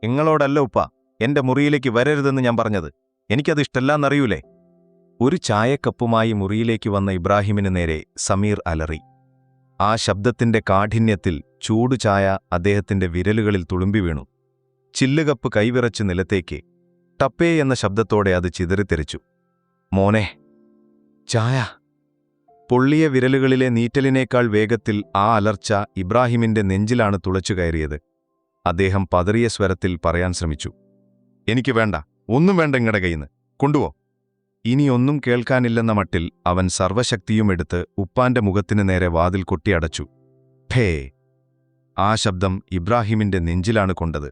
നിങ്ങളോടല്ല ഉപ്പ, എന്റെ മുറിയിലേക്ക് വരരുതെന്ന് ഞാൻ പറഞ്ഞത്. എനിക്കത് ഇഷ്ടല്ലാന്നറിയൂലേ? ഒരു ചായക്കപ്പുമായി മുറിയിലേക്ക് വന്ന ഇബ്രാഹിമിന് നേരെ സമീർ അലറി. ആ ശബ്ദത്തിന്റെ കാഠിന്യത്തിൽ ചൂടുചായ അദ്ദേഹത്തിന്റെ വിരലുകളിൽ തുളുമ്പി വീണു. ചില്ലുകപ്പ് കൈവിറച്ച് നിലത്തേക്ക് ടപ്പേ എന്ന ശബ്ദത്തോടെ അത് ചിതറിത്തെറിച്ചു. മോനെ, ചായ! പൊള്ളിയ വിരലുകളിലെ നീറ്റലിനേക്കാൾ വേഗത്തിൽ ആ അലർച്ച ഇബ്രാഹിമിന്റെ നെഞ്ചിലാണ് തുളച്ചുകയറിയത്. അദ്ദേഹം പതറിയ സ്വരത്തിൽ പറയാൻ ശ്രമിച്ചു, എനിക്ക് വേണ്ട, ഒന്നും വേണ്ട, ഇങ്ങടെ കയ്യിന്ന് കൊണ്ടുപോ. ഇനിയൊന്നും കേൾക്കാനില്ലെന്ന മട്ടിൽ അവൻ സർവശക്തിയുമെടുത്ത് ഉപ്പാന്റെ മുഖത്തിനു നേരെ വാതിൽ കൊട്ടിയടച്ചു. ഭേ! ആ ശബ്ദം ഇബ്രാഹിമിന്റെ നെഞ്ചിലാണ് കൊണ്ടത്.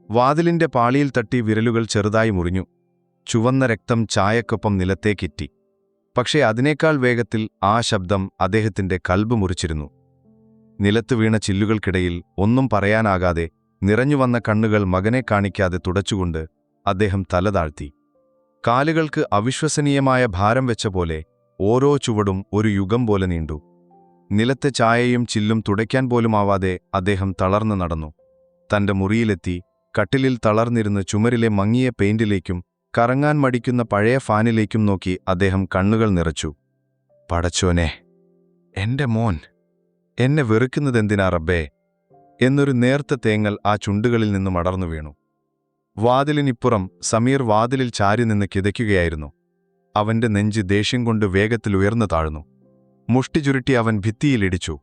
വാതിലിന്റെ പാളിയിൽ തട്ടി വിരലുകൾ ചെറുതായി മുറിഞ്ഞു. ചുവന്ന രക്തം ചായക്കൊപ്പം നിലത്തേക്കിറ്റി. പക്ഷേ അതിനേക്കാൾ വേഗത്തിൽ ആ ശബ്ദം അദ്ദേഹത്തിന്റെ കൽബ് മുറിച്ചിരുന്നു. നിലത്തു വീണ ചില്ലുകൾക്കിടയിൽ ഒന്നും പറയാനാകാതെ നിറഞ്ഞുവന്ന കണ്ണുകൾ മകനെ കാണിക്കാതെ തുടച്ചുകൊണ്ട് അദ്ദേഹം തല താഴ്ത്തി. കാലുകൾക്ക് അവിശ്വസനീയമായ ഭാരം വെച്ച പോലെ ഓരോ ചുവടും ഒരു യുഗം പോലെ നീണ്ടു. നിലത്തെ ചായയും ചില്ലും തുടയ്ക്കാൻ പോലുമാവാതെ അദ്ദേഹം തളർന്നു നടന്നു. തന്റെ മുറിയിലെത്തി കട്ടിലിൽ തളർന്നിരുന്ന് ചുമരിലെ മങ്ങിയ പെയിന്റിലേക്കും കറങ്ങാൻ മടിക്കുന്ന പഴയ ഫാനിലേക്കും നോക്കി അദ്ദേഹം കണ്ണുകൾ നിറച്ചു. പടച്ചോനെ, എന്റെ മോൻ എന്നെ വെറുക്കുന്നതെന്തിനാ റബ്ബേ എന്നൊരു നേർത്ത തേങ്ങൽ ആ ചുണ്ടുകളിൽ നിന്നും അടർന്നു വീണു. വാതിലിനിപ്പുറം സമീർ വാതിലിൽ ചാരി നിന്ന് കിതയ്ക്കുകയായിരുന്നു. അവന്റെ നെഞ്ച് ദേഷ്യം കൊണ്ട് വേഗത്തിൽ ഉയർന്നു താഴ്ന്നു. മുഷ്ടി ചുരുട്ടി അവൻ ഭിത്തിയിലിടിച്ചു.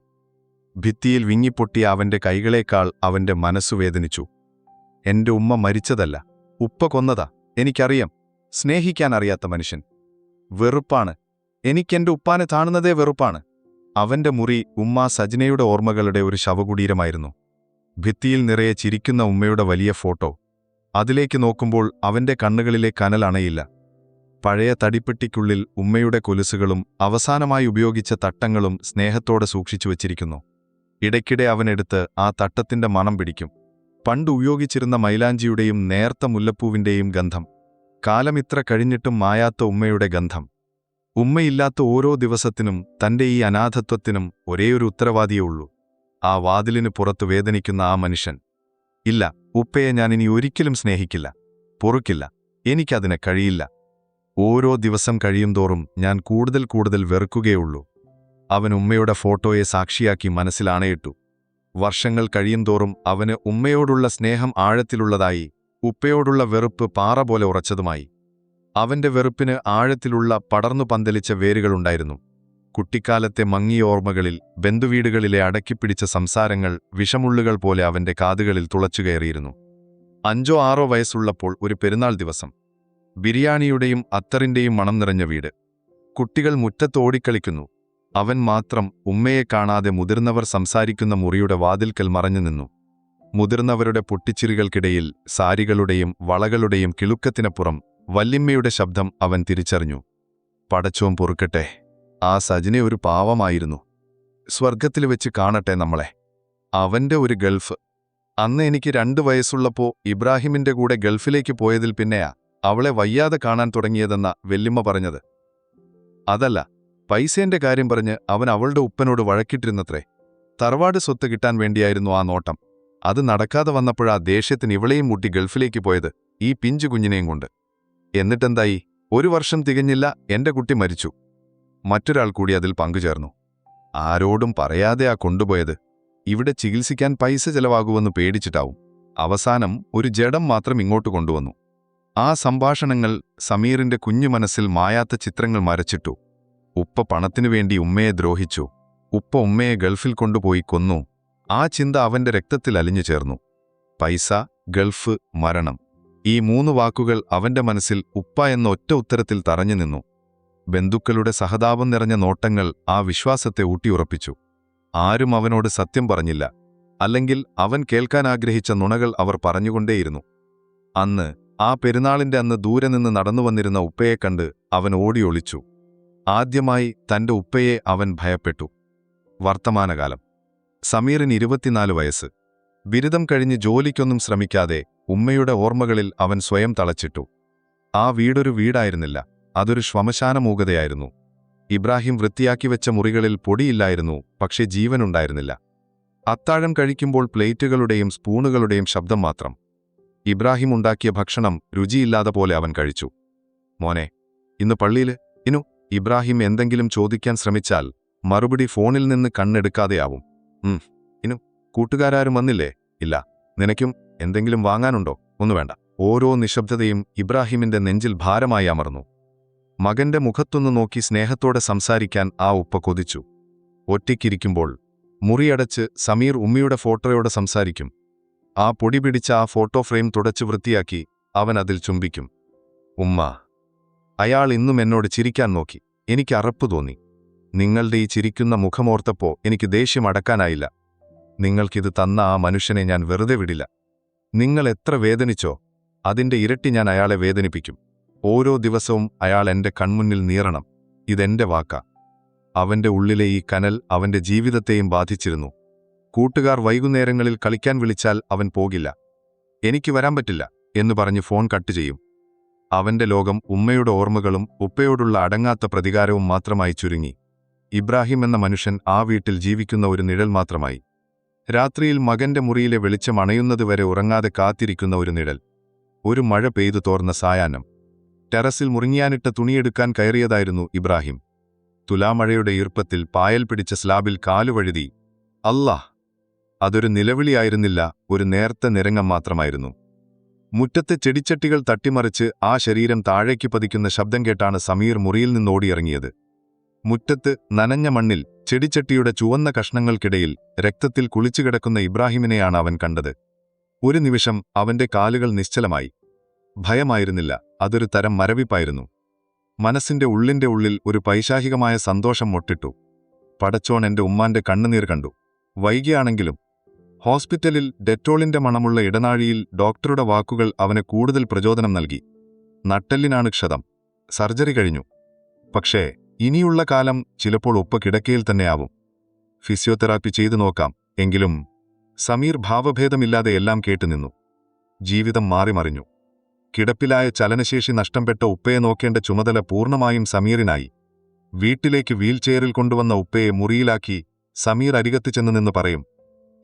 ഭിത്തിയിൽ വിങ്ങിപ്പൊട്ടിയ അവന്റെ കൈകളേക്കാൾ അവന്റെ മനസ്സു വേദനിച്ചു. എന്റെ ഉമ്മ മരിച്ചതല്ല, ഉപ്പ കൊന്നതാ. എനിക്കറിയാം, സ്നേഹിക്കാൻ അറിയാത്ത മനുഷ്യൻ. വെറുപ്പാണ്. എനിക്കെന്റെ ഉപ്പാനെ കാണുന്നതേ വെറുപ്പാണ്. അവന്റെ മുറി ഉമ്മ സജ്നയുടെ ഓർമ്മകളുടെ ഒരു ശവകുടീരമായിരുന്നു. ഭിത്തിയിൽ നിറയെ ചിരിക്കുന്ന ഉമ്മയുടെ വലിയ ഫോട്ടോ. അതിലേക്ക് നോക്കുമ്പോൾ അവന്റെ കണ്ണുകളിലെ കനൽ അണയില്ല. പഴയ തടിപ്പെട്ടിക്കുള്ളിൽ ഉമ്മയുടെ കൊലുസുകളും അവസാനമായി ഉപയോഗിച്ച തട്ടങ്ങളും സ്നേഹത്തോടെ സൂക്ഷിച്ചു വച്ചിരിക്കുന്നു. ഇടയ്ക്കിടെ അവനെടുത്ത് ആ തട്ടത്തിന്റെ മണം പിടിക്കും. പണ്ട് ഉപയോഗിച്ചിരുന്ന മൈലാഞ്ചിയുടെയും നേർത്ത മുല്ലപ്പൂവിന്റെയും ഗന്ധം. കാലമിത്ര കഴിഞ്ഞിട്ടും മായാത്ത ഉമ്മയുടെ ഗന്ധം. ഉമ്മയില്ലാത്ത ഓരോ ദിവസത്തിനും തന്റെ ഈ അനാഥത്വത്തിനും ഒരേയൊരു ഉത്തരവാദിയേ ഉള്ളൂ, ആ വാതിലിനു പുറത്തു വേദനിക്കുന്ന ആ മനുഷ്യൻ. ഇല്ല, ഉപ്പയെ ഞാനിനി ഒരിക്കലും സ്നേഹിക്കില്ല, പൊറുക്കില്ല. എനിക്കതിന് കഴിയില്ല. ഓരോ ദിവസം കഴിയുംതോറും ഞാൻ കൂടുതൽ കൂടുതൽ വെറുക്കുകയുള്ളൂ. അവൻ ഉമ്മയുടെ ഫോട്ടോയെ സാക്ഷിയാക്കി മനസ്സിൽ ആണയിട്ടു. വർഷങ്ങൾ കഴിയുംതോറും അവന് ഉമ്മയോടുള്ള സ്നേഹം ആഴത്തിലുള്ളതായി, ഉപ്പയോടുള്ള വെറുപ്പ് പാറ പോലെ ഉറച്ചതുമായി. അവന്റെ വെറുപ്പിന് ആഴത്തിലുള്ള പടർന്നു പന്തലിച്ച വേരുകളുണ്ടായിരുന്നു. കുട്ടിക്കാലത്തെ മങ്ങിയ ഓർമ്മകളിൽ, ബന്ധുവീടുകളിലെ അടക്കിപ്പിടിച്ച സംസാരങ്ങൾ വിഷമുള്ളുകൾ പോലെ അവന്റെ കാതുകളിൽ തുളച്ചുകയറിയിരുന്നു. 5 or 6 വയസ്സുള്ളപ്പോൾ ഒരു പെരുന്നാൾ ദിവസം, ബിരിയാണിയുടെയും അത്തറിന്റെയും മണം നിറഞ്ഞ വീട്. കുട്ടികൾ മുറ്റത്തോടിക്കളിക്കുന്നു. അവൻ മാത്രം ഉമ്മയെ കാണാതെ മുതിർന്നവർ സംസാരിക്കുന്ന മുറിയുടെ വാതിൽക്കൽ മറഞ്ഞു നിന്നു. മുതിർന്നവരുടെ പൊട്ടിച്ചിരികൾക്കിടയിൽ സാരികളുടെയും വളകളുടെയും കിളുക്കത്തിനപ്പുറം വല്യമ്മയുടെ ശബ്ദം അവൻ തിരിച്ചറിഞ്ഞു. പടച്ചോൻ പൊറുക്കട്ടെ, ആ സജ്ന ഒരു പാവമായിരുന്നു. സ്വർഗത്തിൽ വെച്ച് കാണട്ടെ നമ്മളെ. അവന്റെ ഒരു ഗൾഫ്. അന്ന് എനിക്ക് 2 വയസ്സുള്ളപ്പോ ഇബ്രാഹിമിന്റെ കൂടെ ഗൾഫിലേക്ക് പോയതിൽ പിന്നെയാ അവളെ വയ്യാതെ കാണാൻ തുടങ്ങിയതെന്ന വല്യമ്മ പറഞ്ഞത്. അതല്ല, പൈസേന്റെ കാര്യം പറഞ്ഞ് അവൻ അവളുടെ ഉപ്പനോട് വഴക്കിട്ടിരുന്നത്രേ. തറവാട് സ്വത്ത് കിട്ടാൻ വേണ്ടിയായിരുന്നു ആ നോട്ടം. അത് നടക്കാതെ വന്നപ്പോഴാ ദേഷ്യത്തിന് ഇവളെയും മുട്ടി ഗൾഫിലേക്ക് പോയത്, ഈ പിഞ്ചു കുഞ്ഞിനെയും കൊണ്ട്. എന്നിട്ടെന്തായി? 1 വർഷം തികഞ്ഞില്ല, എന്റെ കുട്ടി മരിച്ചു. മറ്റൊരാൾ കൂടി അതിൽ പങ്കുചേർന്നു. ആരോടും പറയാതെയാ കൊണ്ടുപോയത്. ഇവിടെ ചികിത്സിക്കാൻ പൈസ ചെലവാകുമെന്ന് പേടിച്ചിട്ടാവും. അവസാനം ഒരു ജഡം മാത്രം ഇങ്ങോട്ട് കൊണ്ടുവന്നു. ആ സംഭാഷണങ്ങൾ സമീറിന്റെ കുഞ്ഞു മനസ്സിൽ മായാത്ത ചിത്രങ്ങൾ മരച്ചിട്ടു. ഉപ്പ പണത്തിനു വേണ്ടി ഉമ്മയെ ദ്രോഹിച്ചു. ഉപ്പ ഉമ്മയെ ഗൾഫിൽ കൊണ്ടുപോയി കൊന്നു. ആ ചിന്ത അവന്റെ രക്തത്തിൽ അലിഞ്ഞു ചേർന്നു. പൈസ, ഗൾഫ്, മരണം. ഈ 3 വാക്കുകൾ അവന്റെ മനസ്സിൽ ഉപ്പ എന്ന ഒറ്റ ഉത്തരത്തിൽ തറഞ്ഞു നിന്നു. ബന്ധുക്കളുടെ സഹതാപം നിറഞ്ഞ നോട്ടങ്ങൾ ആ വിശ്വാസത്തെ ഊട്ടിയുറപ്പിച്ചു. ആരും അവനോട് സത്യം പറഞ്ഞില്ല. അല്ലെങ്കിൽ അവൻ കേൾക്കാനാഗ്രഹിച്ച നുണകൾ അവർ പറഞ്ഞുകൊണ്ടേയിരുന്നു. അന്ന്, ആ പെരുന്നാളിന്റെ അന്ന് ദൂരെ നിന്ന് നടന്നുവന്നിരുന്ന ഉപ്പയെ കണ്ട് അവൻ ഓടിയൊളിച്ചു. ആദ്യമായി തന്റെ ഉപ്പയെ അവൻ ഭയപ്പെട്ടു. വർത്തമാനകാലം. സമീറിന് 24 വയസ്സ്. ബിരുദം കഴിഞ്ഞ് ജോലിക്കൊന്നും ശ്രമിക്കാതെ ഉമ്മയുടെ ഓർമ്മകളിൽ അവൻ സ്വയം തളച്ചിട്ടു. ആ വീടൊരു വീടായിരുന്നില്ല, അതൊരു ശ്മശാനമൂകതയായിരുന്നു. ഇബ്രാഹിം വൃത്തിയാക്കി വെച്ച മുറികളിൽ പൊടിയില്ലായിരുന്നു, പക്ഷേ ജീവനുണ്ടായിരുന്നില്ല. അത്താഴം കഴിക്കുമ്പോൾ പ്ലേറ്റുകളുടെയും സ്പൂണുകളുടെയും ശബ്ദം മാത്രം. ഇബ്രാഹിം ഉണ്ടാക്കിയ ഭക്ഷണം രുചിയില്ലാതെ പോലെ അവൻ കഴിച്ചു. മോനെ, ഇന്ന് പള്ളിയിൽ ഇബ്രാഹിം എന്തെങ്കിലും ചോദിക്കാൻ ശ്രമിച്ചാൽ മറുപടി ഫോണിൽ നിന്ന് കണ്ണെടുക്കാതെയാവും. കൂട്ടുകാരും വന്നില്ലേ? ഇല്ല. നിനക്കും എന്തെങ്കിലും വാങ്ങാനുണ്ടോ? ഒന്നു വേണ്ട. ഓരോ നിശബ്ദതയും ഇബ്രാഹിമിന്റെ നെഞ്ചിൽ ഭാരമായി അമർന്നു. മകന്റെ മുഖത്തൊന്നു നോക്കി സ്നേഹത്തോടെ സംസാരിക്കാൻ ആ ഉപ്പ കൊതിച്ചു. ഒറ്റയ്ക്കിരിക്കുമ്പോൾ മുറിയടച്ച് സമീർ ഉമ്മയുടെ ഫോട്ടോയോടെ സംസാരിക്കും. ആ പൊടി പിടിച്ച ആ ഫോട്ടോ ഫ്രെയിം തുടച്ചു വൃത്തിയാക്കി അവൻ അതിൽ ചുംബിക്കും. ഉമ്മ. അയാൾ ഇന്നും എന്നോട് ചിരിക്കാൻ നോക്കി. എനിക്ക് അറപ്പ് തോന്നി. നിങ്ങളുടെ ഈ ചിരിക്കുന്ന മുഖമോർത്തപ്പോ എനിക്ക് ദേഷ്യം അടക്കാനായില്ല. നിങ്ങൾക്കിത് തന്ന ആ മനുഷ്യനെ ഞാൻ വെറുതെ വിടില്ല. നിങ്ങൾ എത്ര വേദനിച്ചോ അതിന്റെ ഇരട്ടി ഞാൻ അയാളെ വേദനിപ്പിക്കും. ഓരോ ദിവസവും അയാൾ എന്റെ കൺമുന്നിൽ നീറണം. ഇതെന്റെ വാക്കാ. അവന്റെ ഉള്ളിലെ ഈ കനൽ അവന്റെ ജീവിതത്തെയും ബാധിച്ചിരുന്നു. കൂട്ടുകാർ വൈകുന്നേരങ്ങളിൽ കളിക്കാൻ വിളിച്ചാൽ അവൻ പോകില്ല. എനിക്ക് വരാൻ പറ്റില്ല എന്നു പറഞ്ഞ് ഫോൺ കട്ട് ചെയ്യും. അവന്റെ ലോകം ഉമ്മയുടെ ഓർമ്മകളും ഉപ്പയോടുള്ള അടങ്ങാത്ത പ്രതികാരവും മാത്രമായി ചുരുങ്ങി. ഇബ്രാഹിം എന്ന മനുഷ്യൻ ആ വീട്ടിൽ ജീവിക്കുന്ന ഒരു നിഴൽ മാത്രമായി. രാത്രിയിൽ മകന്റെ മുറിയിലെ വെളിച്ചം അണയുന്നതുവരെ ഉറങ്ങാതെ കാത്തിരിക്കുന്ന ഒരു നിഴൽ. ഒരു മഴ പെയ്തു തോർന്ന സായാഹ്നം. ടെറസിൽ മുറിങ്ങിയാനിട്ട തുണിയെടുക്കാൻ കയറിയതായിരുന്നു ഇബ്രാഹിം. തുലാമഴയുടെ ഈർപ്പത്തിൽ പായൽ പിടിച്ച സ്ലാബിൽ കാലുവഴുതി. അല്ലാഹ്! അതൊരു നിലവിളിയായിരുന്നില്ല, ഒരു നേർത്ത നിരങ്ങം മാത്രമായിരുന്നു. മുറ്റത്തെ ചെടിച്ചട്ടികൾ തട്ടിമറിച്ച് ആ ശരീരം താഴേക്ക് പതിക്കുന്ന ശബ്ദം കേട്ടാണ് സമീർ മുറിയിൽ നിന്നോടിയിറങ്ങിയത്. മുറ്റത്ത് നനഞ്ഞ മണ്ണിൽ ചെടിച്ചട്ടിയുടെ ചുവന്ന കഷ്ണങ്ങൾക്കിടയിൽ രക്തത്തിൽ കുളിച്ചുകിടക്കുന്ന ഇബ്രാഹിമിനെയാണ് അവൻ കണ്ടത്. ഒരു നിമിഷം അവന്റെ കാലുകൾ നിശ്ചലമായി. ഭയമായിരുന്നില്ല, അതൊരു തരം മരവിപ്പായിരുന്നു. മനസ്സിന്റെ ഉള്ളിൽ ഒരു പൈശാചികമായ സന്തോഷം മൊട്ടിട്ടു. പടച്ചോൻ എന്റെ ഉമ്മാന്റെ കണ്ണുനീർ കണ്ടു. വൈകിയാണെങ്കിലും. ഹോസ്പിറ്റലിൽ ഡെറ്റോളിന്റെ മണമുള്ള ഇടനാഴിയിൽ ഡോക്ടറുടെ വാക്കുകൾ അവന് കൂടുതൽ പ്രചോദനം നൽകി. നട്ടെല്ലിനാണ് ക്ഷതം. സർജറി കഴിഞ്ഞു. പക്ഷേ ഇനിയുള്ള കാലം ചിലപ്പോൾ ഉപ്പ കിടക്കയിൽ തന്നെയാവും. ഫിസിയോതെറാപ്പി ചെയ്തു നോക്കാം. എങ്കിലും സമീർ ഭാവഭേദമില്ലാതെ എല്ലാം കേട്ടുനിന്നു. ജീവിതം മാറിമറിഞ്ഞു. കിടപ്പിലായ ചലനശേഷി നഷ്ടംപെട്ട ഉപ്പയെ നോക്കേണ്ട ചുമതല പൂർണ്ണമായും സമീറിനായി. വീട്ടിലേക്ക് വീൽചെയറിൽ കൊണ്ടുവന്ന ഉപ്പയെ മുറിയിലാക്കി സമീർ അരികത്ത് ചെന്ന് നിന്ന് പറയും,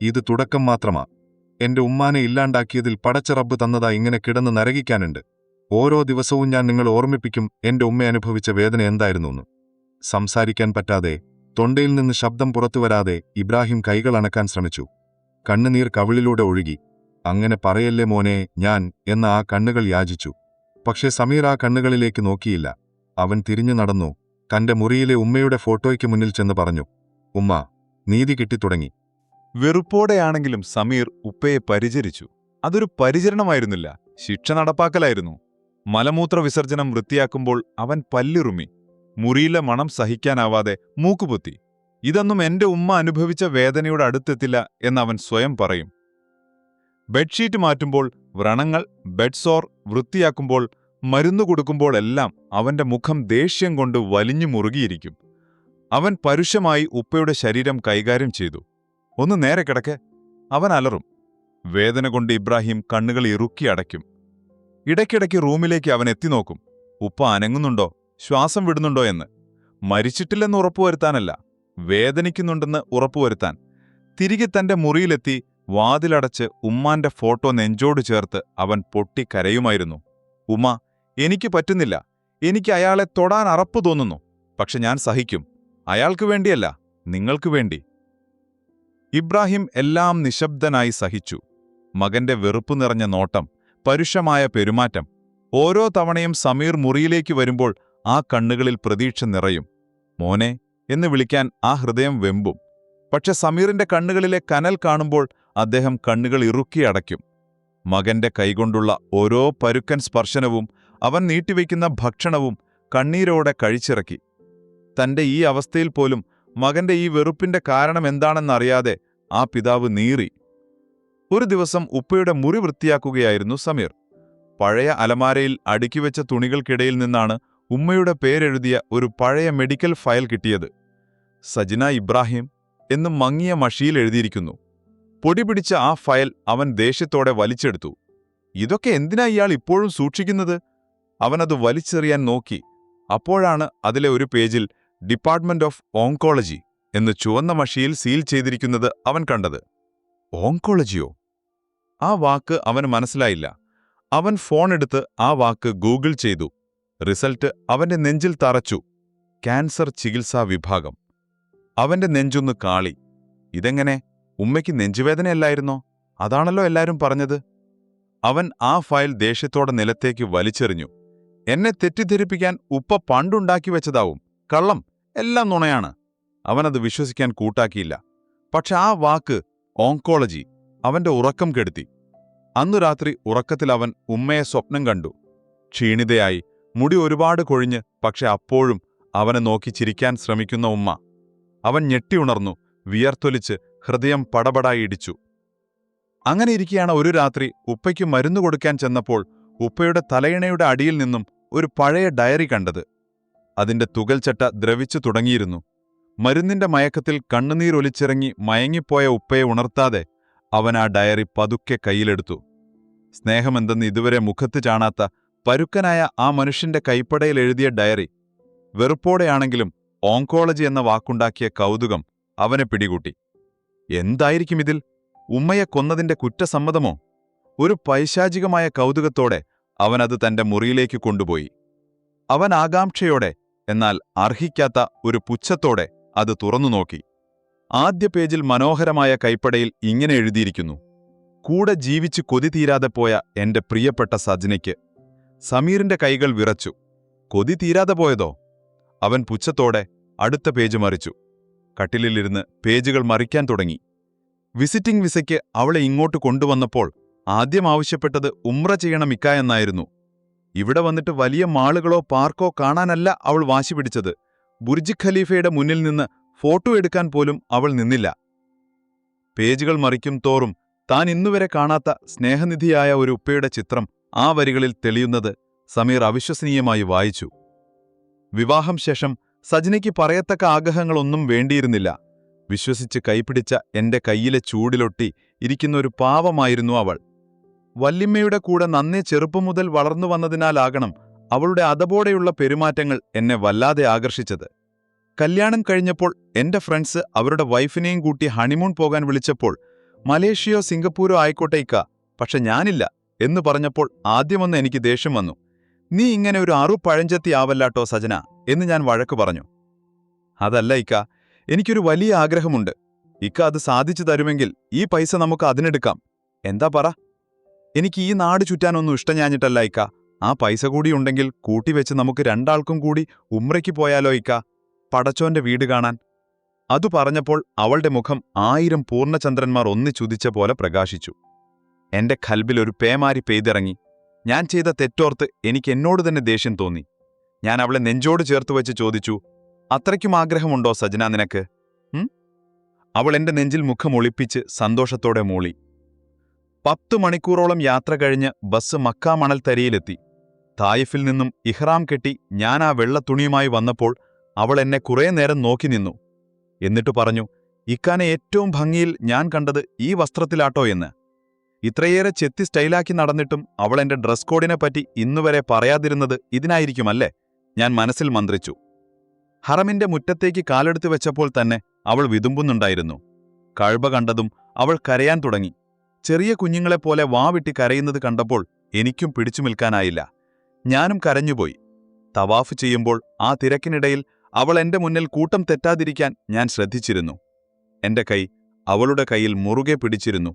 ഇത് തുടക്കം മാത്രമാ. എന്റെ ഉമ്മാനെ ഇല്ലാണ്ടാക്കിയതിൽ പടച്ച റബ്ബ് തന്നതാ ഇങ്ങനെ കിടന്ന് നരകിക്കാനുണ്ട്. ഓരോ ദിവസവും ഞാൻ നിങ്ങൾ ഓർമ്മിപ്പിക്കും എന്റെ ഉമ്മ അനുഭവിച്ച വേദന എന്തായിരുന്നുവെന്ന്. സംസാരിക്കാൻ പറ്റാതെ, തൊണ്ടയിൽ നിന്ന് ശബ്ദം പുറത്തുവരാതെ ഇബ്രാഹിം കൈകൾ അണക്കാൻ ശ്രമിച്ചു. കണ്ണുനീർ കവിളിലൂടെ ഒഴുകി. അങ്ങനെ പറയല്ലേ മോനെ ഞാൻ എന്ന ആ കണ്ണുകൾ യാചിച്ചു. പക്ഷേ സമീർ ആ കണ്ണുകളിലേക്ക് നോക്കിയില്ല. അവൻ തിരിഞ്ഞു നടന്നു. തന്റെ മുറിയിലെ ഉമ്മയുടെ ഫോട്ടോയ്ക്ക് മുന്നിൽ ചെന്ന് പറഞ്ഞു, ഉമ്മ, നീതി കിട്ടിത്തുടങ്ങി. വെറുപ്പോടെയാണെങ്കിലും സമീർ ഉപ്പയെ പരിചരിച്ചു. അതൊരു പരിചരണമായിരുന്നില്ല, ശിക്ഷ നടപ്പാക്കലായിരുന്നു. മലമൂത്ര വിസർജനം വൃത്തിയാക്കുമ്പോൾ അവൻ പല്ലിറുമി. മുറിയിലെ മണം സഹിക്കാനാവാതെ മൂക്കുപൊത്തി. ഇതൊന്നും എന്റെ ഉമ്മ അനുഭവിച്ച വേദനയുടെ അടുത്തെത്തില്ല എന്നവൻ സ്വയം പറയും. ബെഡ്ഷീറ്റ് മാറ്റുമ്പോൾ വ്രണങ്ങൾ, ബെഡ്സോർ വൃത്തിയാക്കുമ്പോൾ, മരുന്നു കൊടുക്കുമ്പോൾ എല്ലാം അവന്റെ മുഖം ദേഷ്യം കൊണ്ട് വലിഞ്ഞു മുറുകിയിരിക്കും. അവൻ പരുഷമായി ഉപ്പയുടെ ശരീരം കൈകാര്യം ചെയ്തു. ഒന്ന് നേരെ കിടക്കെ. അവൻ അലറും. വേദന കൊണ്ട് ഇബ്രാഹിം കണ്ണുകൾ ഇറുക്കി അടയ്ക്കും. ഇടയ്ക്കിടയ്ക്ക് റൂമിലേക്ക് അവൻ എത്തിനോക്കും. ഉപ്പ അനങ്ങുന്നുണ്ടോ, ശ്വാസം വിടുന്നുണ്ടോ എന്ന്. മരിച്ചിട്ടില്ലെന്ന് ഉറപ്പുവരുത്താനല്ല, വേദനിക്കുന്നുണ്ടെന്ന് ഉറപ്പുവരുത്താൻ. തിരികെ തന്റെ മുറിയിലെത്തി വാതിലടച്ച് ഉമ്മാന്റെ ഫോട്ടോ നെഞ്ചോട് ചേർത്ത് അവൻ പൊട്ടിക്കരയുമായിരുന്നു. ഉമ്മ, എനിക്ക് പറ്റുന്നില്ല. എനിക്ക് അയാളെ തൊടാൻ അറപ്പ് തോന്നുന്നു. പക്ഷെ ഞാൻ സഹിക്കും. അയാൾക്ക് വേണ്ടിയല്ല, നിങ്ങൾക്ക് വേണ്ടി. ഇബ്രാഹിം എല്ലാം നിശബ്ദനായി സഹിച്ചു. മകന്റെ വെറുപ്പു നിറഞ്ഞ നോട്ടം, പരുഷമായ പെരുമാറ്റം. ഓരോ തവണയും സമീർ മുറിയിലേക്ക് വരുമ്പോൾ ആ കണ്ണുകളിൽ പ്രതീക്ഷ നിറയും. മോനെ എന്ന് വിളിക്കാൻ ആ ഹൃദയം വെമ്പും. പക്ഷെ സമീറിന്റെ കണ്ണുകളിലെ കനൽ കാണുമ്പോൾ അദ്ദേഹം കണ്ണുകൾ ഇറുക്കി അടയ്ക്കും. മകന്റെ കൈകൊണ്ടുള്ള ഓരോ പരുക്കൻ സ്പർശനവും, അവൻ നീട്ടിവെക്കുന്ന ഭക്ഷണവും കണ്ണീരോടെ കഴിച്ചിറക്കി. തന്റെ ഈ അവസ്ഥയിൽ പോലും മകന്റെ ഈ വെറുപ്പിന്റെ കാരണമെന്താണെന്നറിയാതെ ആ പിതാവ് നീറി. ഒരു ദിവസം ഉപ്പയുടെ മുറി വൃത്തിയാക്കുകയായിരുന്നു സമീർ. പഴയ അലമാരയിൽ അടുക്കിവെച്ച തുണികൾക്കിടയിൽ നിന്നാണ് ഉമ്മയുടെ പേരെഴുതിയ ഒരു പഴയ മെഡിക്കൽ ഫയൽ കിട്ടിയത്. സജിന ഇബ്രാഹിം എന്ന് മങ്ങിയ മഷിയിൽ എഴുതിയിരിക്കുന്നു. പൊടി പിടിച്ച ആ ഫയൽ അവൻ ദേഷ്യത്തോടെ വലിച്ചെടുത്തു. ഇതൊക്കെ എന്തിനാ ഇയാൾ ഇപ്പോഴും സൂക്ഷിക്കുന്നത്? അവനത് വലിച്ചെറിയാൻ നോക്കി. അപ്പോഴാണ് അതിലെ ഒരു പേജിൽ ഡിപ്പാർട്ട്മെന്റ് ഓഫ് ഓങ്കോളജി എന്ന് ചുവന്ന മഷിയിൽ സീൽ ചെയ്തിരിക്കുന്നത് അവൻ കണ്ടത്. ഓങ്കോളജിയോ? ആ വാക്ക് അവന് മനസ്സിലായില്ല. അവൻ ഫോണെടുത്ത് ആ വാക്ക് ഗൂഗിൾ ചെയ്തു. റിസൾട്ട് അവന്റെ നെഞ്ചിൽ തറച്ചു. ക്യാൻസർ ചികിത്സാ വിഭാഗം. അവന്റെ നെഞ്ചൊന്ന് കാളി. ഇതെങ്ങനെ? ഉമ്മയ്ക്ക് നെഞ്ചുവേദനയല്ലായിരുന്നോ? അതാണല്ലോ എല്ലാരും പറഞ്ഞത്. അവൻ ആ ഫയൽ ദേഷ്യത്തോടെ നിലത്തേക്ക് വലിച്ചെറിഞ്ഞു. എന്നെ തെറ്റിദ്ധരിപ്പിക്കാൻ ഉപ്പ പണ്ടുണ്ടാക്കി വെച്ചതാവും. കള്ളം, എല്ലാം നുണയാണ്. അവനത് വിശ്വസിക്കാൻ കൂട്ടാക്കിയില്ല. പക്ഷെ ആ വാക്ക് ഓങ്കോളജി അവന്റെ ഉറക്കം കെടുത്തി. അന്നു രാത്രി ഉറക്കത്തിൽ അവൻ ഉമ്മയെ സ്വപ്നം കണ്ടു. ക്ഷീണിതയായി, മുടി ഒരുപാട് കൊഴിഞ്ഞ്, പക്ഷെ അപ്പോഴും അവനെ നോക്കി ചിരിക്കാൻ ശ്രമിക്കുന്ന ഉമ്മ. അവൻ ഞെട്ടിയുണർന്നു, വിയർത്തൊലിച്ച് ഹൃദയം പടപടായി ഇടിച്ചു. അങ്ങനെയിരിക്കെയാണ് ഒരു രാത്രി ഉപ്പയ്ക്ക് മരുന്നു കൊടുക്കാൻ ചെന്നപ്പോൾ ഉപ്പയുടെ തലയിണയുടെ അടിയിൽ നിന്നും ഒരു പഴയ ഡയറി കണ്ടത്. അതിന്റെ തുകൽച്ചട്ട ദ്രവിച്ചു തുടങ്ങിയിരുന്നു. മരുന്നിന്റെ മയക്കത്തിൽ കണ്ണുനീരൊലിച്ചിറങ്ങി മയങ്ങിപ്പോയ ഉപ്പയെ ഉണർത്താതെ അവൻ ആ ഡയറി പതുക്കെ കയ്യിലെടുത്തു. സ്നേഹമെന്തെന്ന് ഇതുവരെ മുഖത്ത് ചാണാത്ത പരുക്കനായ ആ മനുഷ്യന്റെ കൈപ്പടയിൽ എഴുതിയ ഡയറി. വെറുപ്പോടെയാണെങ്കിലും ഓങ്കോളജി എന്ന വാക്കുണ്ടാക്കിയ കൗതുകം അവനെ പിടികൂട്ടി. എന്തായിരിക്കും ഇതിൽ? ഉമ്മയെ കൊന്നതിന്റെ കുറ്റസമ്മതമോ? ഒരു പൈശാചികമായ കൗതുകത്തോടെ അവനത് തന്റെ മുറിയിലേക്ക് കൊണ്ടുപോയി. അവൻ ആകാംക്ഷയോടെ, എന്നാൽ അർഹിക്കാത്ത ഒരു പുച്ഛത്തോടെ അത് തുറന്നുനോക്കി. ആദ്യ പേജിൽ മനോഹരമായ കൈപ്പടയിൽ ഇങ്ങനെ എഴുതിയിരിക്കുന്നു: കൂടെ ജീവിച്ച് കൊതി തീരാതെ പോയ എന്റെ പ്രിയപ്പെട്ട സജ്നയ്ക്ക്. സമീറിന്റെ കൈകൾ വിറച്ചു. കൊതി തീരാതെ പോയതോ? അവൻ പുച്ഛത്തോടെ അടുത്ത പേജ് മറിച്ചു. കട്ടിലിലിരുന്ന് പേജുകൾ മറിക്കാൻ തുടങ്ങി. വിസിറ്റിംഗ് വിസയ്ക്ക് അവളെ ഇങ്ങോട്ട് കൊണ്ടുവന്നപ്പോൾ ആദ്യം ആവശ്യപ്പെട്ടത് ഉംറ ചെയ്യണം ഇക്ക എന്നായിരുന്നു. ഇവിടെ വന്നിട്ട് വലിയ മാളുകളോ പാർക്കോ കാണാനല്ല അവൾ വാശി പിടിച്ചത്. ബുർജ് ഖലീഫയുടെ മുന്നിൽ നിന്ന് ഫോട്ടോ എടുക്കാൻ പോലും അവൾ നിന്നില്ല. പേജുകൾ മറിക്കും തോറും താൻ ഇന്നുവരെ കാണാത്ത സ്നേഹനിധിയായ ഒരു ഉപ്പയുടെ ചിത്രം ആ വരികളിൽ തെളിയുന്നത് സമീർ അവിശ്വസനീയമായി വായിച്ചു. വിവാഹം ശേഷം സജ്നയ്ക്ക് പറയത്തക്ക ആഗ്രഹങ്ങളൊന്നും വേണ്ടിയിരുന്നില്ല. വിശ്വസിച്ച് കൈപിടിച്ച എന്റെ കയ്യിലെ ചൂടിലൊട്ടി ഇരിക്കുന്നൊരു പാവമായിരുന്നു അവൾ. വല്യമ്മയുടെ കൂടെ നന്നേ ചെറുപ്പം മുതൽ വളർന്നു വന്നതിനാലാകണം അവളുടെ അതപോടെയുള്ള പെരുമാറ്റങ്ങൾ എന്നെ വല്ലാതെ ആകർഷിച്ചത്. കല്യാണം കഴിഞ്ഞപ്പോൾ എന്റെ ഫ്രണ്ട്സ് അവരുടെ വൈഫിനെയും കൂട്ടി ഹണിമൂൺ പോകാൻ വിളിച്ചപ്പോൾ മലേഷ്യയോ സിംഗപ്പൂരോ ആയിക്കോട്ടെ ഇക്ക, പക്ഷെ ഞാനില്ല എന്ന് പറഞ്ഞപ്പോൾ ആദ്യമൊന്ന് എനിക്ക് ദേഷ്യം വന്നു. നീ ഇങ്ങനെ ഒരു അറുപഴഞ്ചത്തി ആവല്ലാട്ടോ സജന എന്ന് ഞാൻ വഴക്കു പറഞ്ഞു. അതല്ല ഇക്ക, എനിക്കൊരു വലിയ ആഗ്രഹമുണ്ട്. ഇക്ക അത് സാധിച്ചു തരുമെങ്കിൽ ഈ പൈസ നമുക്ക് അതിനെടുക്കാം. എന്താ പറ? എനിക്ക് ഈ നാട് ചുറ്റാനൊന്നും ഇഷ്ടം ഞാഞ്ഞിട്ടല്ല ഇക്ക. ആ പൈസ കൂടിയുണ്ടെങ്കിൽ കൂട്ടിവെച്ച് നമുക്ക് രണ്ടാൾക്കും കൂടി ഉംറയ്ക്ക് പോയാലോ ഇക്ക, പടച്ചോന്റെ വീട് കാണാൻ. അതു പറഞ്ഞപ്പോൾ അവളുടെ മുഖം 1000 പൂർണ്ണചന്ദ്രന്മാർ ഒന്നിച്ചുദിച്ച പോലെ പ്രകാശിച്ചു. എന്റെ ഖൽബിൽ ഒരു പേമാരി പെയ്തിറങ്ങി. ഞാൻ ചെയ്ത തെറ്റോർത്ത് എനിക്ക് എന്നോട് തന്നെ ദേഷ്യം തോന്നി. ഞാൻ അവളെ നെഞ്ചോട് ചേർത്തുവെച്ച് ചോദിച്ചു, അത്രയ്ക്കും ആഗ്രഹമുണ്ടോ സജന നിനക്ക്? അവൾ എന്റെ നെഞ്ചിൽ മുഖമൊളിപ്പിച്ച് സന്തോഷത്തോടെ മൂളി. 10 മണിക്കൂറോളം യാത്ര കഴിഞ്ഞ് ബസ് മക്കാ മണൽത്തരിയിലെത്തി. തായിഫിൽ നിന്നും ഇഹ്റാം കെട്ടി ഞാൻ ആ വെള്ളത്തുണിയുമായി വന്നപ്പോൾ അവൾ എന്നെ കുറേ നേരം നോക്കി നിന്നു. എന്നിട്ട് പറഞ്ഞു, ഇക്കാനെ ഏറ്റവും ഭംഗിയിൽ ഞാൻ കണ്ടത് ഈ വസ്ത്രത്തിലാട്ടോ എന്ന്. ഇത്രയേറെ ചെത്തി സ്റ്റൈലാക്കി നടന്നിട്ടും അവൾ എന്റെ ഡ്രസ് കോഡിനെപ്പറ്റി ഇന്നുവരെ പറയാതിരുന്നത് ഇതിനായിരിക്കുമല്ലേ? ഞാൻ മനസ്സിൽ മന്ത്രിച്ചു. ഹറമിന്റെ മുറ്റത്തേക്ക് കാലെടുത്തു വെച്ചപ്പോൾ തന്നെ അവൾ വിതുമ്പുന്നുണ്ടായിരുന്നു. കഅബ കണ്ടതും അവൾ കരയാൻ തുടങ്ങി. ചെറിയ കുഞ്ഞുങ്ങളെപ്പോലെ വാവിട്ടി കരയുന്നത് കണ്ടപ്പോൾ എനിക്കും പിടിച്ചു നിൽക്കാനായില്ല. ഞാനും കരഞ്ഞുപോയി. തവാഫ് ചെയ്യുമ്പോൾ ആ തിരക്കിനിടയിൽ അവൾ എന്റെ മുന്നിൽ കൂട്ടം തെറ്റാതിരിക്കാൻ ഞാൻ ശ്രദ്ധിച്ചിരുന്നു. എന്റെ കൈ അവളുടെ കൈയിൽ മുറുകെ പിടിച്ചിരുന്നു.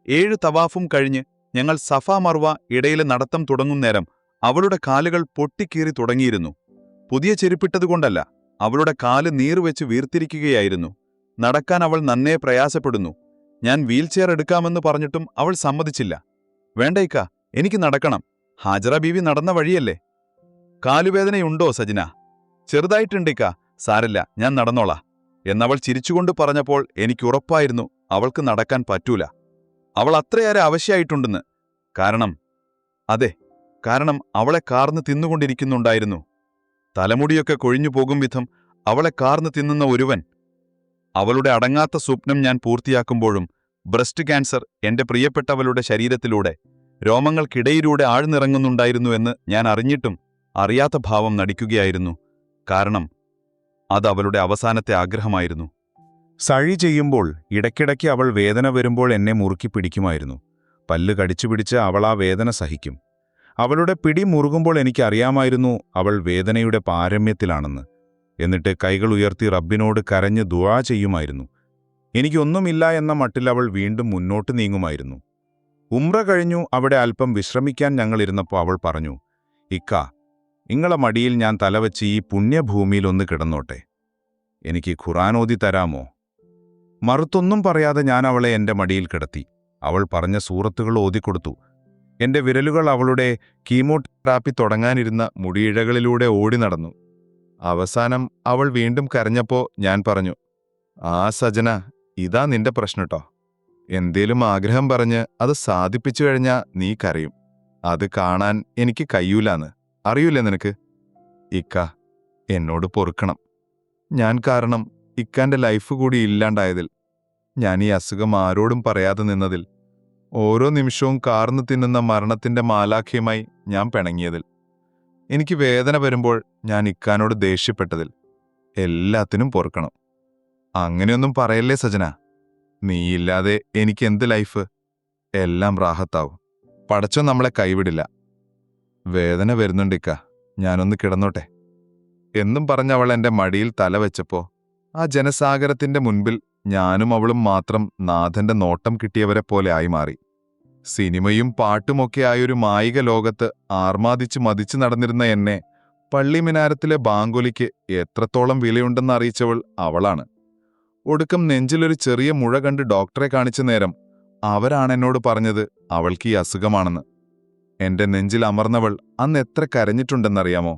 7 തവാഫും കഴിഞ്ഞ് ഞങ്ങൾ സഫ മർവ ഇടയിലെ നടത്തം തുടങ്ങുന്നേരം അവളുടെ കാലുകൾ പൊട്ടിക്കീറി തുടങ്ങിയിരുന്നു. പുതിയ ചെരുപ്പിട്ടതുകൊണ്ടല്ല, അവളുടെ കാല് നീറുവെച്ച് വീർത്തിരിക്കുകയായിരുന്നു. നടക്കാൻ അവൾ നന്നേ പ്രയാസപ്പെടുന്നു. ഞാൻ വീൽചെയർ എടുക്കാമെന്ന് പറഞ്ഞിട്ടും അവൾ സമ്മതിച്ചില്ല. വേണ്ടയിക്ക, എനിക്ക് നടക്കണം. ഹാജറ ബീവി നടന്ന വഴിയല്ലേ. കാലുവേദനയുണ്ടോ സജിന? ചെറുതായിട്ടുണ്ടിക്ക, സാരല്ല, ഞാൻ നടന്നോളാ എന്നവൾ ചിരിച്ചുകൊണ്ട് പറഞ്ഞപ്പോൾ എനിക്കുറപ്പായിരുന്നു അവൾക്ക് നടക്കാൻ പറ്റൂല. അവൾ അത്രയേറെ അവശ്യായിട്ടുണ്ടെന്ന്. കാരണം അവളെ കാർന്ന് തിന്നുകൊണ്ടിരിക്കുന്നുണ്ടായിരുന്നു. തലമുടിയൊക്കെ കൊഴിഞ്ഞു പോകും വിധം അവളെ കാർന്ന് തിന്നുന്ന ഒരുവൻ. അവളുടെ അടങ്ങാത്ത സ്വപ്നം ഞാൻ പൂർത്തിയാക്കുമ്പോഴും ബ്രസ്റ്റ് ക്യാൻസർ എന്റെ പ്രിയപ്പെട്ടവളുടെ ശരീരത്തിലൂടെ രോമങ്ങൾക്കിടയിലൂടെ ആഴ്ന്നിറങ്ങുന്നുണ്ടായിരുന്നുവെന്ന് ഞാൻ അറിഞ്ഞിട്ടും അറിയാത്ത ഭാവം നടിക്കുകയായിരുന്നു. കാരണം അത് അവളുടെ അവസാനത്തെ ആഗ്രഹമായിരുന്നു. സഴി ചെയ്യുമ്പോൾ ഇടയ്ക്കിടയ്ക്ക് അവൾ വേദന വരുമ്പോൾ എന്നെ മുറുക്കി പിടിക്കുമായിരുന്നു. പല്ല് കടിച്ചുപിടിച്ച് അവൾ ആ വേദന സഹിക്കും. അവളുടെ പിടി മുറുകുമ്പോൾ എനിക്കറിയാമായിരുന്നു അവൾ വേദനയുടെ പാരമ്യത്തിലാണെന്ന്. എന്നിട്ട് കൈകൾ ഉയർത്തി റബ്ബിനോട് കരഞ്ഞ് ദുആ ചെയ്യുമായിരുന്നു. എനിക്കൊന്നുമില്ല എന്ന മട്ടിൽ അവൾ വീണ്ടും മുന്നോട്ട് നീങ്ങുമായിരുന്നു. ഉംറ കഴിഞ്ഞു അവിടെ അല്പം വിശ്രമിക്കാൻ ഞങ്ങളിരുന്നപ്പോൾ അവൾ പറഞ്ഞു, ഇക്കാ, ഇങ്ങളെ മടിയിൽ ഞാൻ തലവച്ച് ഈ പുണ്യഭൂമിയിൽ ഒന്ന് കിടന്നോട്ടെ. എനിക്ക് ഖുർആൻ ഓതി തരാമോ? മറുത്തൊന്നും പറയാതെ ഞാൻ അവളെ എൻ്റെ മടിയിൽ കിടത്തി. അവൾ പറഞ്ഞ സൂറത്തുകൾ ഓതിക്കൊടുത്തു. എൻ്റെ വിരലുകൾ അവളുടെ കീമോതെറാപ്പി തുടങ്ങാനിരുന്ന മുടിയിഴകളിലൂടെ ഓടി നടന്നു. അവസാനം അവൾ വീണ്ടും കരഞ്ഞപ്പോൾ ഞാൻ പറഞ്ഞു, ആ സജന, ഇതാ നിന്റെ പ്രശ്നട്ടോ. എന്തേലും ആഗ്രഹം പറഞ്ഞ് അത് സാധിപ്പിച്ചു കഴിഞ്ഞാൽ നീ കരയും. അത് കാണാൻ എനിക്ക് കഴിയൂലാന്ന് അറിയൂലേ നിനക്ക്? ഇക്ക, എന്നോട് പൊറുക്കണം. ഞാൻ കാരണം ഇക്കാൻ്റെ ലൈഫ് കൂടി ഇല്ലാണ്ടായതിൽ, ഞാൻ ഈ അസുഖം ആരോടും പറയാതെ നിന്നതിൽ, ഓരോ നിമിഷവും കാർന്നു തിന്നുന്ന മരണത്തിൻ്റെ മാലാഖയുമായി ഞാൻ പിണങ്ങിയതിൽ, എനിക്ക് വേദന വരുമ്പോൾ ഞാൻ ഇക്കാനോട് ദേഷ്യപ്പെട്ടതിൽ, എല്ലാത്തിനും പൊറുക്കണം. അങ്ങനെയൊന്നും പറയല്ലേ സജന. നീയില്ലാതെ എനിക്കെന്ത് ലൈഫ്? എല്ലാം റാഹത്താവും. പടച്ചോ നമ്മളെ കൈവിടില്ല. വേദന വരുന്നുണ്ടിക്ക, ഞാനൊന്ന് കിടന്നോട്ടെ എന്നും പറഞ്ഞവൾ എൻ്റെ മടിയിൽ തലവെച്ചപ്പോൾ ആ ജനസാഗരത്തിൻ്റെ മുൻപിൽ ഞാനും അവളും മാത്രം നാഥന്റെ നോട്ടം കിട്ടിയവരെ പോലെ ആയി മാറി. സിനിമയും പാട്ടുമൊക്കെ ആയൊരു മായിക ലോകത്ത് ആർമാദിച്ച് മതിച്ചു നടന്നിരുന്ന എന്നെ പള്ളിമിനാരത്തിലെ ബാങ്കൊലിക്ക് എത്രത്തോളം വിലയുണ്ടെന്ന് അറിയിച്ചവൾ അവളാണ്. ഒടുക്കം നെഞ്ചിലൊരു ചെറിയ മുഴ കണ്ട് ഡോക്ടറെ കാണിച്ച നേരം അവരാണെന്നോട് പറഞ്ഞത് അവൾക്ക് ഈ അസുഖമാണെന്ന്. എന്റെ നെഞ്ചിൽ അമർന്നവൾ അന്ന് എത്ര കരഞ്ഞിട്ടുണ്ടെന്നറിയാമോ?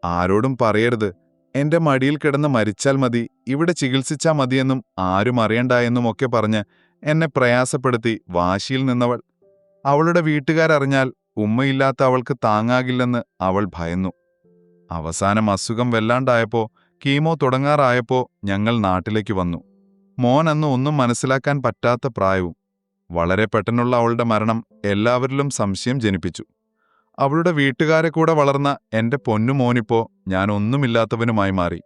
ആരോടും പറയരുത്, എന്റെ മടിയിൽ കിടന്ന് മരിച്ചാൽ മതി, ഇവിടെ ചികിത്സിച്ചാൽ മതിയെന്നും ആരും അറിയണ്ടായെന്നും ഒക്കെ പറഞ്ഞ് എന്നെ പ്രയാസപ്പെടുത്തി വാശിയിൽ നിന്നവൾ. അവളുടെ വീട്ടുകാരറിഞ്ഞാൽ ഉമ്മയില്ലാത്ത അവൾക്ക് താങ്ങാകില്ലെന്ന് അവൾ ഭയന്നു. അവസാനം അസുഖം വല്ലാണ്ടായപ്പോ, കീമോ തുടങ്ങാറായപ്പോ ഞങ്ങൾ നാട്ടിലേക്ക് വന്നു. മോൻ അന്ന് ഒന്നും മനസ്സിലാക്കാൻ പറ്റാത്ത പ്രായവും. വളരെ പെട്ടെന്നുള്ള അവളുടെ മരണം എല്ലാവരിലും സംശയം ജനിപ്പിച്ചു. അവളുടെ വീട്ടുകാരെ കൂടെ വളർന്ന എന്റെ പൊന്നുമോനിപ്പോ ഞാൻ ഒന്നുമില്ലാത്തവനുമായി മാറി.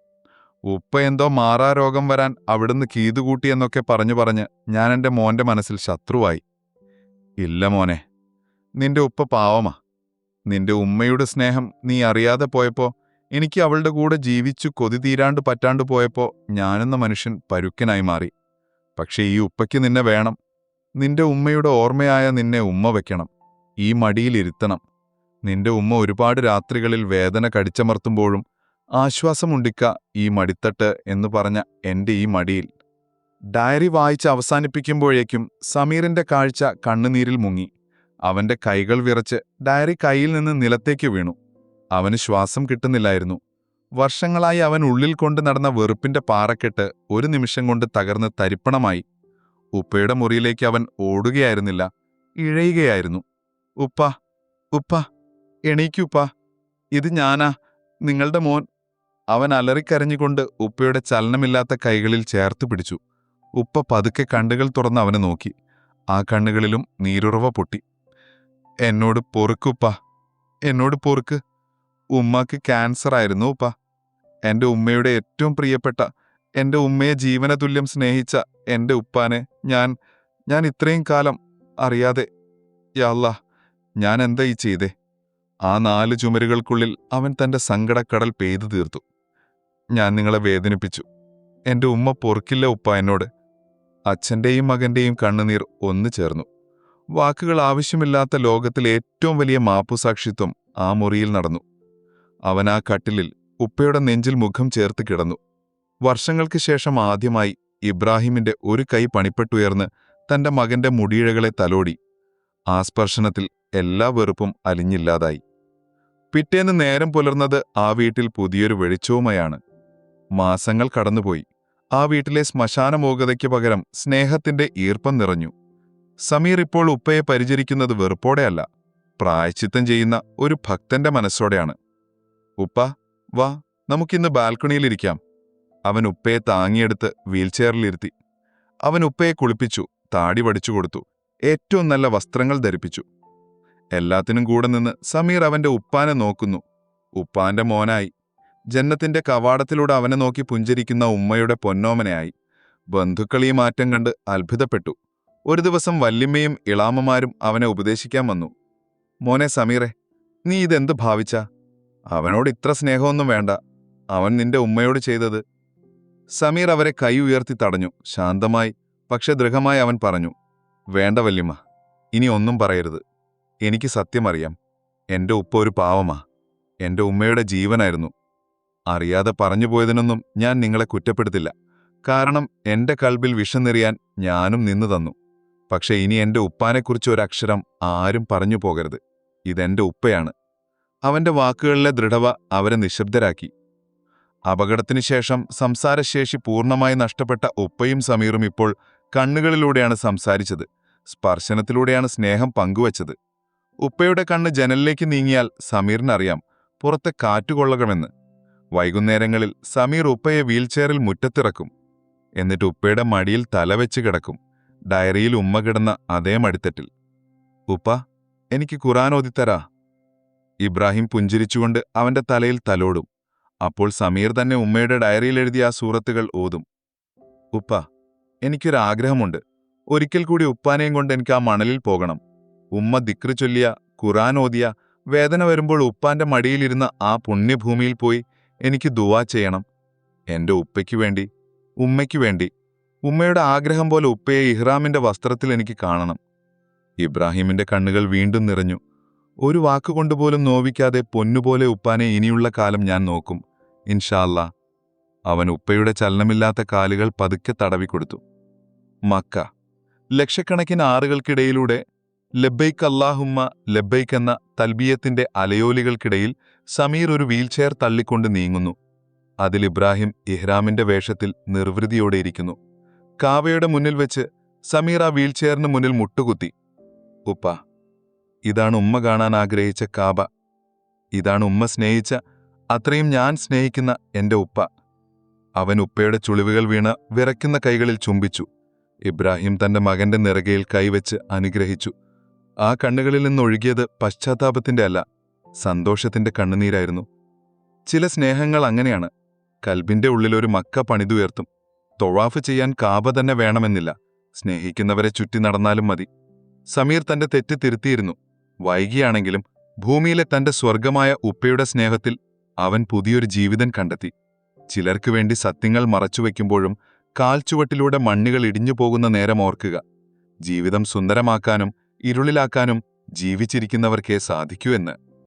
ഉപ്പ എന്തോ മാറാരോഗം വരാൻ അവിടുന്ന് കീതുകൂട്ടിയെന്നൊക്കെ പറഞ്ഞ് ഞാൻ എൻ്റെ മോന്റെ മനസ്സിൽ ശത്രുവായി. ഇല്ല മോനെ, നിന്റെ ഉപ്പ പാവമാ. നിന്റെ ഉമ്മയുടെ സ്നേഹം നീ അറിയാതെ പോയപ്പോ, എനിക്ക് അവളുടെ കൂടെ ജീവിച്ചു കൊതി തീരാണ്ട് പറ്റാണ്ട് പോയപ്പോ ഞാനെന്ന മനുഷ്യൻ പരുക്കനായി മാറി. പക്ഷെ ഈ ഉപ്പയ്ക്ക് നിന്നെ വേണം. നിന്റെ ഉമ്മയുടെ ഓർമ്മയായ നിന്നെ ഉമ്മ വെക്കണം, ഈ മടിയിലിരുത്തണം. നിന്റെ ഉമ്മ ഒരുപാട് രാത്രികളിൽ വേദന കടിച്ചമർത്തുമ്പോഴും ആശ്വാസമുണ്ടിക്ക ഈ മടിത്തട്ട് എന്ന് പറഞ്ഞ എൻ്റെ ഈ മടിയിൽ. ഡയറി വായിച്ച് അവസാനിപ്പിക്കുമ്പോഴേക്കും സമീറിന്റെ കാഴ്ച കണ്ണുനീരിൽ മുങ്ങി. അവന്റെ കൈകൾ വിറച്ച് ഡയറി കയ്യിൽ നിന്ന് നിലത്തേക്ക് വീണു. അവന് ശ്വാസം കിട്ടുന്നില്ലായിരുന്നു. വർഷങ്ങളായി അവൻ ഉള്ളിൽ കൊണ്ട് നടന്ന വെറുപ്പിന്റെ പാറക്കെട്ട് ഒരു നിമിഷം കൊണ്ട് തകർന്ന് തരിപ്പണമായി. ഉപ്പയുടെ മുറിയിലേക്ക് അവൻ ഓടുകയായിരുന്നില്ല, ഇഴയുകയായിരുന്നു. ഉപ്പ, ഉപ്പ, എണീക്കുപ്പ, ഇത് ഞാനാ, നിങ്ങളുടെ മോൻ. അവൻ അലറിക്കരഞ്ഞുകൊണ്ട് ഉപ്പയുടെ ചലനമില്ലാത്ത കൈകളിൽ ചേർത്തു പിടിച്ചു. ഉപ്പ പതുക്കെ കണ്ണുകൾ തുറന്ന് അവനെ നോക്കി. ആ കണ്ണുകളിലും നീരുറവ പൊട്ടി. എന്നോട് പൊറുക്കുപ്പ, എന്നോട് പൊറുക്ക്. ഉമ്മക്ക് ക്യാൻസർ ആയിരുന്നു ഉപ്പ. എൻ്റെ ഉമ്മയുടെ ഏറ്റവും പ്രിയപ്പെട്ട, എൻ്റെ ഉമ്മയെ ജീവനതുല്യം സ്നേഹിച്ച എൻ്റെ ഉപ്പാനെ ഞാൻ ഇത്രയും കാലം അറിയാതെ. യാ അല്ലാഹ്, ഞാൻ എന്താ ഈ ചെയ്തേ? ആ 4 ചുമരുകൾക്കുള്ളിൽ അവൻ തൻ്റെ സങ്കടക്കടൽ പെയ്തു തീർത്തു. ഞാൻ നിങ്ങളെ വേദനിപ്പിച്ചു. എൻ്റെ ഉമ്മ പൊറുക്കില്ല ഉപ്പ എന്നോട്. അച്ഛൻ്റെയും മകൻ്റെയും കണ്ണുനീർ ഒന്നു ചേർന്നു. വാക്കുകൾ ആവശ്യമില്ലാത്ത ലോകത്തിലെ ഏറ്റവും വലിയ മാപ്പുസാക്ഷിത്വം ആ മുറിയിൽ നടന്നു. അവൻ ആ കട്ടിലിൽ ഉപ്പയുടെ നെഞ്ചിൽ മുഖം ചേർത്ത് കിടന്നു. വർഷങ്ങൾക്ക് ശേഷം ആദ്യമായി ഇബ്രാഹിമിന്റെ ഒരു കൈ പണിപ്പെട്ടുയർന്ന് തന്റെ മകന്റെ മുടിയിഴകളെ തലോടി. ആ സ്പർശനത്തിൽ എല്ലാ വെറുപ്പും അലിഞ്ഞില്ലാതായി. പിറ്റേന്ന് നേരം പുലർന്നത് ആ വീട്ടിൽ പുതിയൊരു വെളിച്ചവുമായാണ്. മാസങ്ങൾ കടന്നുപോയി. ആ വീട്ടിലെ ശ്മശാനമോഗതയ്ക്ക് പകരം സ്നേഹത്തിന്റെ ഈർപ്പം നിറഞ്ഞു. സമീർ ഇപ്പോൾ ഉപ്പയെ പരിചരിക്കുന്നത് വെറുപ്പോടെയല്ല, പ്രായശ്ചിത്തം ചെയ്യുന്ന ഒരു ഭക്തന്റെ മനസ്സോടെയാണ്. ഉപ്പ, വാ, നമുക്കിന്ന് ബാൽക്കണിയിലിരിക്കാം. അവൻ ഉപ്പയെ താങ്ങിയെടുത്ത് വീൽചെയറിലിരുത്തി. അവൻ ഉപ്പയെ കുളിപ്പിച്ചു, താടി വടിച്ചു കൊടുത്തു, ഏറ്റവും നല്ല വസ്ത്രങ്ങൾ ധരിപ്പിച്ചു. എല്ലാത്തിനും കൂടെ നിന്ന് സമീർ അവന്റെ ഉപ്പാനെ നോക്കുന്നു. ഉപ്പാന്റെ മോനായി. ജന്നത്തിന്റെ കവാടത്തിലൂടെ അവനെ നോക്കി പുഞ്ചിരിക്കുന്ന ഉമ്മയുടെ പൊന്നോമനയായി. ബന്ധുക്കൾ ഈ മാറ്റം കണ്ട് അത്ഭുതപ്പെട്ടു. ഒരു ദിവസം വല്യമ്മയും ഇളാമ്മമാരും അവനെ ഉപദേശിക്കാൻ വന്നു. മോനെ സമീറെ, നീ ഇതെന്ത് ഭാവിച്ച? അവനോട് ഇത്ര സ്നേഹമൊന്നും വേണ്ട. അവൻ നിന്റെ ഉമ്മയോട് ചെയ്തത്. സമീർ അവരെ കൈ ഉയർത്തി തടഞ്ഞു. ശാന്തമായി പക്ഷെ ദൃഢമായി അവൻ പറഞ്ഞു, വേണ്ട വല്യമ്മ, ഇനി ഒന്നും പറയരുത്. എനിക്ക് സത്യമറിയാം. എന്റെ ഉപ്പ ഒരു പാവമാ. എന്റെ ഉമ്മയുടെ ജീവനായിരുന്നു. അറിയാതെ പറഞ്ഞുപോയതിനൊന്നും ഞാൻ നിങ്ങളെ കുറ്റപ്പെടുത്തില്ല. കാരണം എന്റെ കൽബിൽ വിഷനെറിയാൻ ഞാനും നിന്നു തന്നു. പക്ഷെ ഇനി എന്റെ ഉപ്പാനെക്കുറിച്ച് ഒരക്ഷരം ആരും പറഞ്ഞു പോകരുത്. ഇതെന്റെ ഉപ്പയാണ്. അവന്റെ വാക്കുകളിലെ ദൃഢത അവരെ നിശബ്ദരാക്കി. അപകടത്തിനു ശേഷം സംസാരശേഷി പൂർണ്ണമായി നഷ്ടപ്പെട്ട ഉപ്പയും സമീറും ഇപ്പോൾ കണ്ണുകളിലൂടെയാണ് സംസാരിച്ചത്. സ്പർശനത്തിലൂടെയാണ് സ്നേഹം പങ്കുവച്ചത്. ഉപ്പയുടെ കണ്ണ് ജനലിലേക്ക് നീങ്ങിയാൽ സമീറിനറിയാം പുറത്തെ കാറ്റുകൊള്ളകമെന്ന്. വൈകുന്നേരങ്ങളിൽ സമീർ ഉപ്പയെ വീൽചെയറിൽ മുറ്റത്തിറക്കും. എന്നിട്ട് ഉപ്പയുടെ മടിയിൽ തലവെച്ച് കിടക്കും. ഡയറിയിൽ ഉമ്മ കിടന്ന അതേ മടിത്തട്ടിൽ. ഉപ്പ, എനിക്ക് ഖുർആൻ ഓതിത്തരാ. ഇബ്രാഹിം പുഞ്ചിരിച്ചുകൊണ്ട് അവന്റെ തലയിൽ തലോടും. അപ്പോൾ സമീർ തന്നെ ഉമ്മയുടെ ഡയറിയിൽ എഴുതിയ ആ സൂറത്തുകൾ ഓതും. ഉപ്പ, എനിക്കൊരാഗ്രഹമുണ്ട്. ഒരിക്കൽ കൂടി ഉപ്പാനെയും കൊണ്ട് എനിക്ക് ആ മണലിൽ പോകണം. ഉമ്മ ദിക്റ് ചൊല്ലിയ, ഖുർആൻ ഓതിയ, വേദന വരുമ്പോൾ ഉപ്പാന്റെ മടിയിലിരുന്ന ആ പുണ്യഭൂമിയിൽ പോയി എനിക്ക് ദുആ ചെയ്യണം. എന്റെ ഉപ്പയ്ക്കു വേണ്ടി, ഉമ്മയ്ക്കു വേണ്ടി. ഉമ്മയുടെ ആഗ്രഹം പോലെ ഉപ്പയെ ഇഹ്റാമിന്റെ വസ്ത്രത്തിൽ എനിക്ക് കാണണം. ഇബ്രാഹിമിന്റെ കണ്ണുകൾ വീണ്ടും നിറഞ്ഞു. ഒരു വാക്കുകൊണ്ടുപോലും നോവിക്കാതെ പൊന്നുപോലെ ഉപ്പാനെ ഇനിയുള്ള കാലം ഞാൻ നോക്കും, ഇൻഷാ അല്ലാ. അവൻ ഉപ്പയുടെ ചലനമില്ലാത്ത കാലുകൾ പതുക്കെ തടവിക്കൊടുത്തു. മക്ക. ലക്ഷക്കണക്കിന് ആറുകൾക്കിടയിലൂടെ ലബ്ബൈക്ക് അല്ലാഹുമ്മ ലബ്ബൈക്ക് എന്ന തൽബിയത്തിന്റെ അലയോലികൾക്കിടയിൽ സമീർ ഒരു വീൽചെയർ തള്ളിക്കൊണ്ട് നീങ്ങുന്നു. അതിൽ ഇബ്രാഹിം ഇഹ്റാമിന്റെ വേഷത്തിൽ നിർവൃതിയോടെ ഇരിക്കുന്നു. കാവയുടെ മുന്നിൽ വെച്ച് സമീർ ആ വീൽചെയറിന് മുന്നിൽ മുട്ടുകുത്തി. ഉപ്പ, ഇതാണ് ഉമ്മ കാണാൻ ആഗ്രഹിച്ച കാബ. ഇതാണ് ഉമ്മ സ്നേഹിച്ച, അത്രയും ഞാൻ സ്നേഹിക്കുന്ന എന്റെ ഉപ്പ. അവൻ ഉപ്പയുടെ ചുളിവുകൾ വീണ വിറയ്ക്കുന്ന കൈകളിൽ ചുംബിച്ചു. ഇബ്രാഹിം തന്റെ മകന്റെ നിറകയിൽ കൈവച്ച് അനുഗ്രഹിച്ചു. ആ കണ്ണുകളിൽ നിന്നൊഴുകിയത് പശ്ചാത്താപത്തിന്റെ അല്ല, സന്തോഷത്തിന്റെ കണ്ണുനീരായിരുന്നു. ചില സ്നേഹങ്ങൾ അങ്ങനെയാണ്. കൽബിന്റെ ഉള്ളിലൊരു മക്ക പണിതുയർത്തും. തൊവാഫ് ചെയ്യാൻ കാബ തന്നെ വേണമെന്നില്ല. സ്നേഹിക്കുന്നവരെ ചുറ്റി നടന്നാലും മതി. സമീർ തന്റെ തെറ്റ് തിരുത്തിയിരുന്നു. വൈകിയാണെങ്കിലും ഭൂമിയിലെ തന്റെ സ്വർഗമായ ഉപ്പയുടെ സ്നേഹത്തിൽ അവൻ പുതിയൊരു ജീവിതം കണ്ടെത്തി. ചിലർക്കു വേണ്ടി സത്യങ്ങൾ മറച്ചുവെക്കുമ്പോഴും കാൽച്ചുവട്ടിലൂടെ മണ്ണുകൾ ഇടിഞ്ഞു പോകുന്ന നേരം ഓർക്കുക. ജീവിതം സുന്ദരമാക്കാനും ഇരുളിലാക്കാനും ജീവിച്ചിരിക്കുന്നവർക്കേ സാധിക്കൂ എന്ന്.